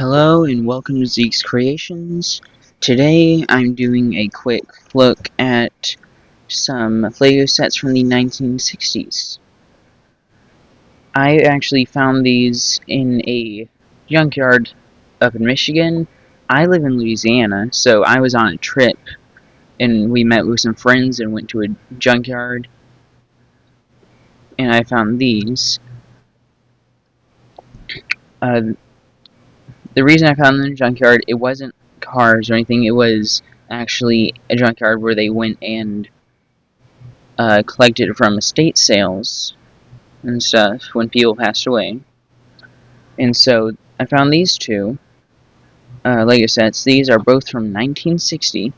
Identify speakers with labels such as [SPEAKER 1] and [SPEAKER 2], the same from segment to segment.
[SPEAKER 1] Hello and welcome to Zeke's Creations. Today I'm doing a quick look at some Lego sets from the 1960s. I actually found these in a junkyard up in Michigan. I live in Louisiana, so I was on a trip and we met with some friends and went to a junkyard and I found these. The reason I found them in a junkyard, it wasn't cars or anything, it was actually a junkyard where they went and collected from estate sales and stuff when people passed away. And so I found these two Lego sets. These are both from 1960,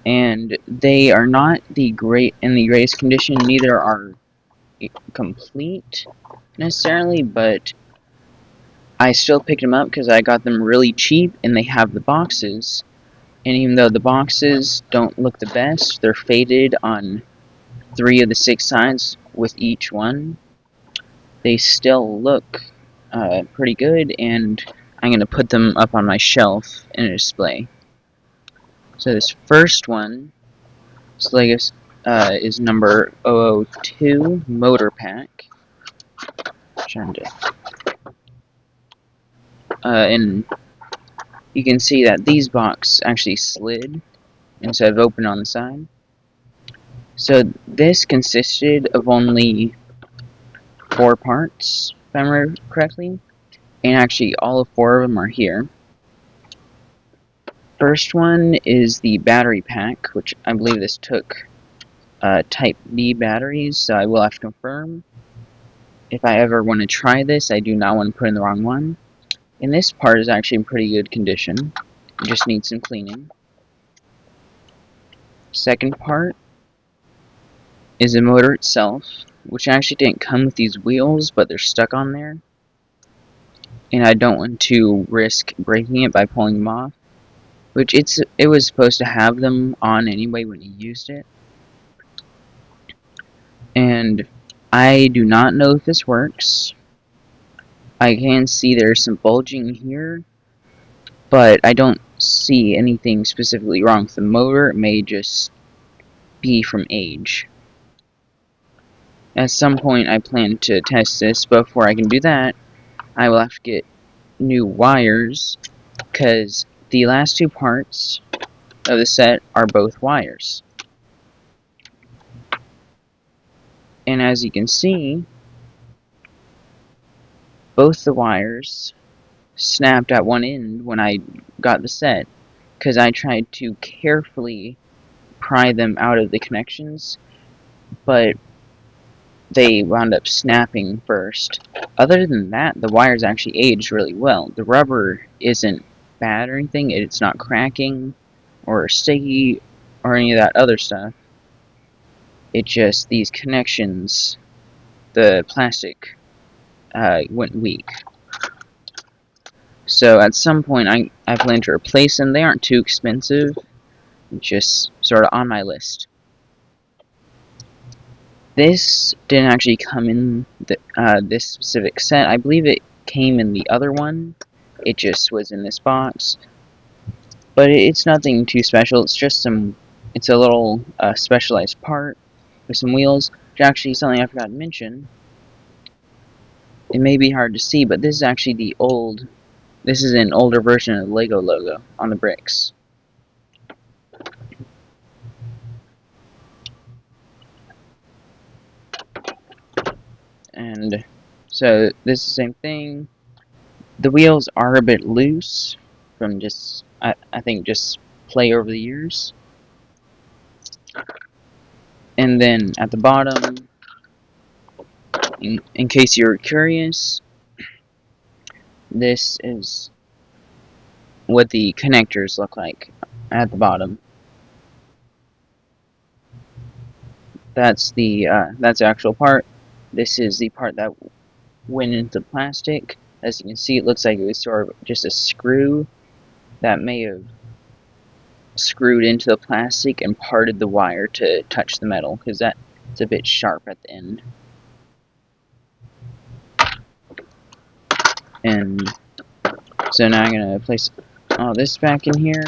[SPEAKER 1] and they are not in the greatest condition. Neither are complete necessarily, but I still picked them up because I got them really cheap, and they have the boxes. And even though the boxes don't look the best, they're faded on 3 of the 6 sides with each one. They still look pretty good, and I'm going to put them up on my shelf in a display. So this first one, is number 002 Motor Pack. And you can see that these boxes actually slid instead of open on the side. So this consisted of only 4 parts, if I remember correctly, and actually all of 4 of them are here. First one is the battery pack, which I believe this took Type B batteries, so I will have to confirm. If I ever want to try this, I do not want to put in the wrong one. And this part is actually in pretty good condition. It just needs some cleaning. Second part is the motor itself, which actually didn't come with these wheels, but they're stuck on there. And I don't want to risk breaking it by pulling them off, which it was supposed to have them on anyway when you used it. And I do not know if this works. I can see there's some bulging here, but I don't see anything specifically wrong with the motor. It may just be from age. At some point I plan to test this, but before I can do that, I will have to get new wires, because the last 2 parts of the set are both wires. And as you can see, both the wires snapped at one end when I got the set, because I tried to carefully pry them out of the connections, but they wound up snapping first. Other than that, the wires actually aged really well. The rubber isn't bad or anything, it's not cracking or sticky or any of that other stuff. It just, these connections, the plastic went weak. So at some point I plan to replace them. They aren't too expensive, just sort of on my list. This didn't actually come in this specific set. I believe it came in the other one. It just was in this box. But it's nothing too special. It's just it's a little specialized part with some wheels, which actually is something I forgot to mention. It may be hard to see, but this is actually this is an older version of the Lego logo on the bricks. And so this is the same thing. The wheels are a bit loose from just, I think, just play over the years. And then at the bottom, in case you're curious, this is what the connectors look like at the bottom. That's the actual part. This is the part that went into plastic. As you can see, it looks like it was sort of just a screw that may have screwed into the plastic and parted the wire to touch the metal, because it's a bit sharp at the end. And so now I'm gonna place all this back in here.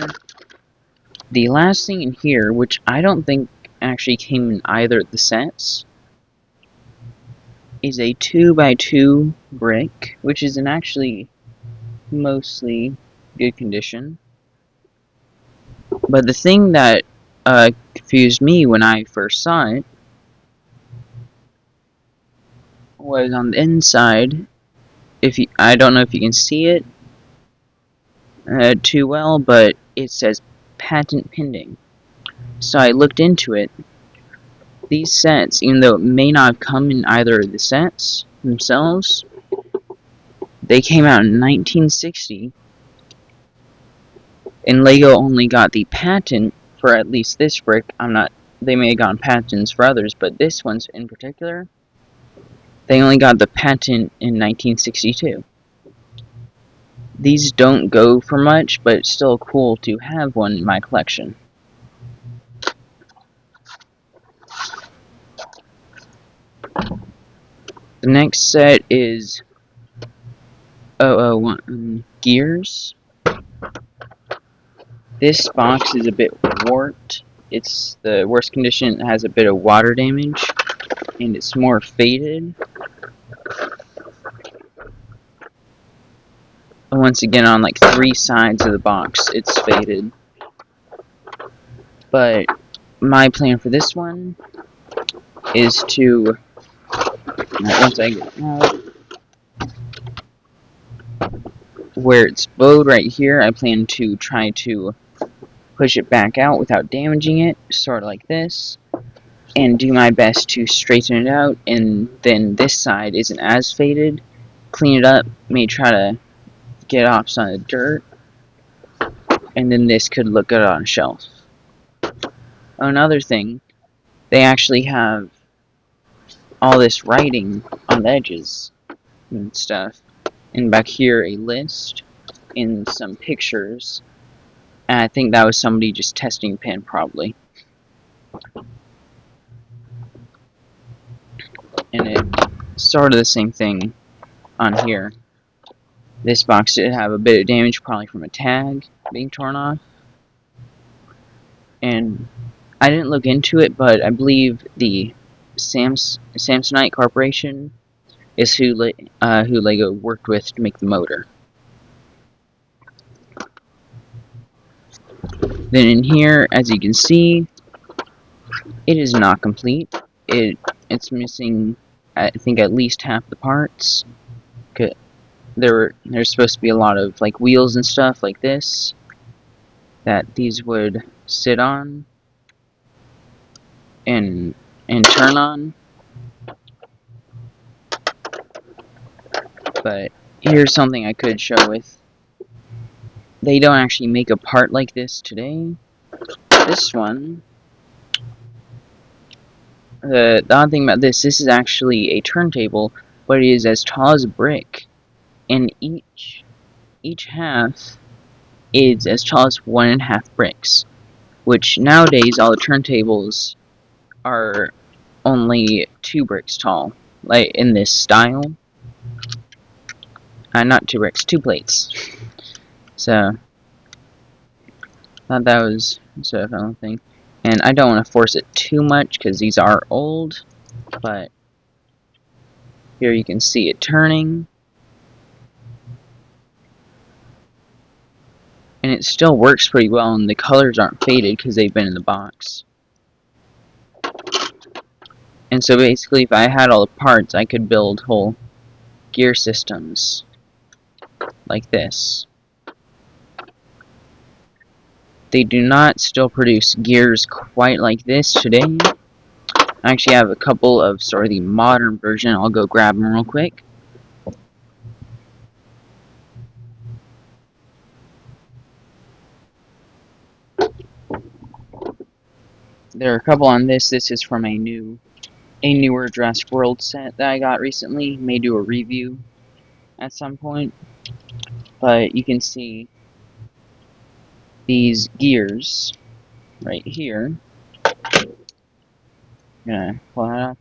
[SPEAKER 1] The last thing in here, which I don't think actually came in either of the sets, is a 2x2 brick, which is in actually mostly good condition. But the thing that confused me when I first saw it was on the inside. I don't know if you can see it too well, but it says patent pending. So I looked into it. These sets, even though it may not have come in either of the sets themselves, they came out in 1960, and LEGO only got the patent for at least this brick. They may have gotten patents for others, but this one's in particular, they only got the patent in 1962. These don't go for much, but it's still cool to have one in my collection. The next set is 001 Gears. This box is a bit warped. It's the worst condition. It has a bit of water damage, and it's more faded. And once again, on like 3 sides of the box, it's faded. But my plan for this one is to, once I get out, where it's bowed right here, I plan to try to push it back out without damaging it, sort of like this, and do my best to straighten it out. And then this side isn't as faded, clean it up, may try to get off some of the dirt, and then this could look good on a shelf. Another thing, they actually have all this writing on the edges and stuff, and back here a list and some pictures, and I think that was somebody just testing a pen, probably. And it's sort of the same thing on here. This box did have a bit of damage, probably from a tag being torn off. And I didn't look into it, but I believe the Samsonite Corporation is who LEGO worked with to make the motor. Then in here, as you can see, it is not complete. It's missing, I think, at least half the parts. There's supposed to be a lot of like wheels and stuff like this that these would sit on and turn on. But here's something I could show with. They don't actually make a part like this today. This one, the odd thing about this is actually a turntable, but it is as tall as a brick, and each half is as tall as 1.5 bricks, which nowadays all the turntables are only 2 bricks tall, like in this style. Not 2 bricks, 2 plates. So, thought that was sort of a thing. And I don't want to force it too much because these are old, but here you can see it turning. And it still works pretty well, and the colors aren't faded because they've been in the box. And so basically, if I had all the parts, I could build whole gear systems like this. They do not still produce gears quite like this today. I actually have a couple of sort of the modern version. I'll go grab them real quick. There are a couple on this. This is from a newer Jurassic World set that I got recently. May do a review at some point. But you can see these gears right here. I'm gonna pull that up.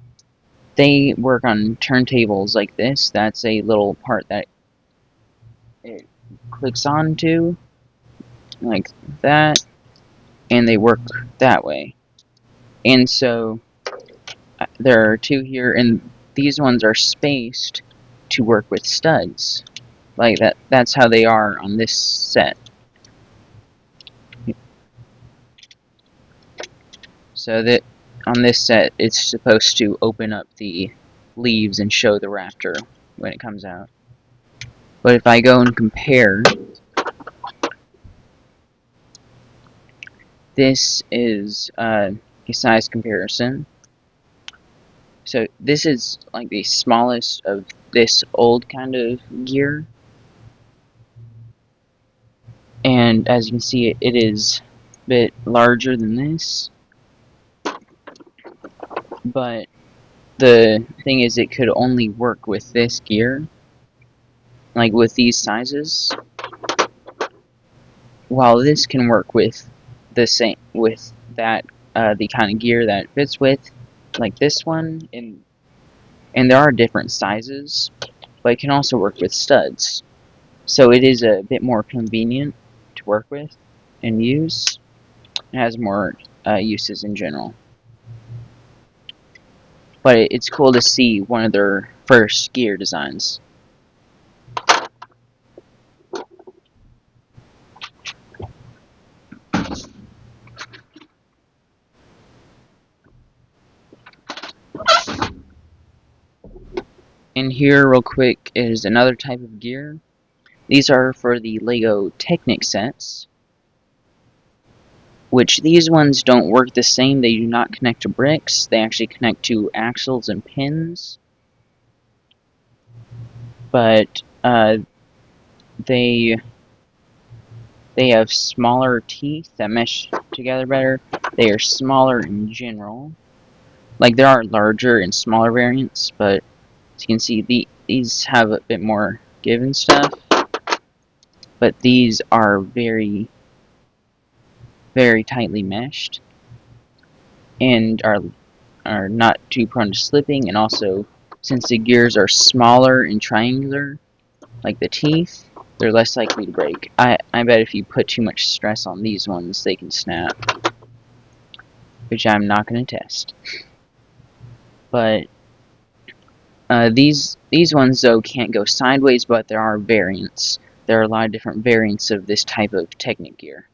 [SPEAKER 1] They work on turntables like this. That's a little part that it clicks onto, like that, and they work that way. And so there are two here, and these ones are spaced to work with studs. Like that. That's how they are on this set. So that on this set, it's supposed to open up the leaves and show the rafter when it comes out. But if I go and compare, this is a size comparison. So this is like the smallest of this old kind of gear. And as you can see, it is a bit larger than this. But the thing is, it could only work with this gear, like with these sizes, while this can work with the same, with that, the kind of gear that it fits with, like this one, and there are different sizes, but it can also work with studs. So it is a bit more convenient to work with and use. It has more uses in general. But it's cool to see one of their first gear designs. And here, real quick, is another type of gear. These are for the LEGO Technic sets, which these ones don't work the same. They do not connect to bricks. They actually connect to axles and pins. But they have smaller teeth that mesh together better. They are smaller in general. Like, there are larger and smaller variants, but as you can see, these have a bit more give and stuff. But these are very, very tightly meshed and are not too prone to slipping. And also, since the gears are smaller and triangular, like the teeth, they're less likely to break. I bet if you put too much stress on these ones, they can snap, which I'm not going to test. But these ones, though, can't go sideways, but there are variants. There are a lot of different variants of this type of Technic gear.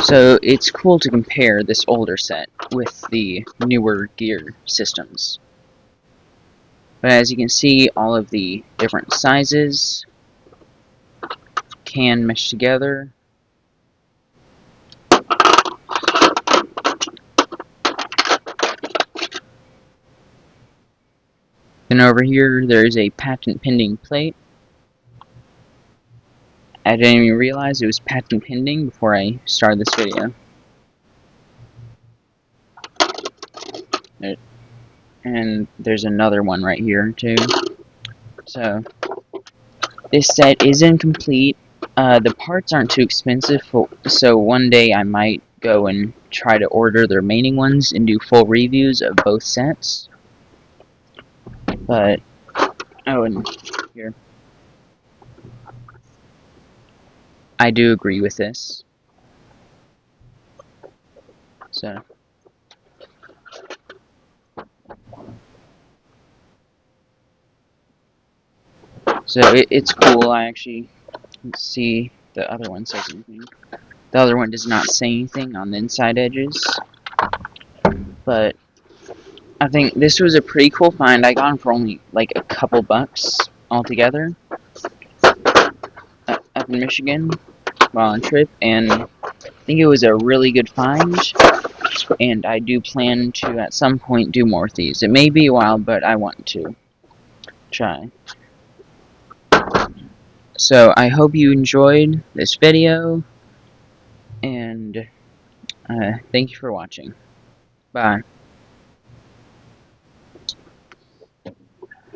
[SPEAKER 1] So it's cool to compare this older set with the newer gear systems. But as you can see, all of the different sizes can mesh together. Then over here, there is a patent pending plate. I didn't even realize it was patent pending before I started this video. And there's another one right here, too. So, this set is incomplete. The parts aren't too expensive, so one day I might go and try to order the remaining ones and do full reviews of both sets. But, oh, and here. I do agree with this. So it's cool. I actually see the other one says anything. The other one does not say anything on the inside edges. But I think this was a pretty cool find. I got them for only like a couple bucks altogether up in Michigan while on trip, and I think it was a really good find. And I do plan to at some point do more of these. It may be a while, but I want to try. So I hope you enjoyed this video, and thank you for watching. Bye.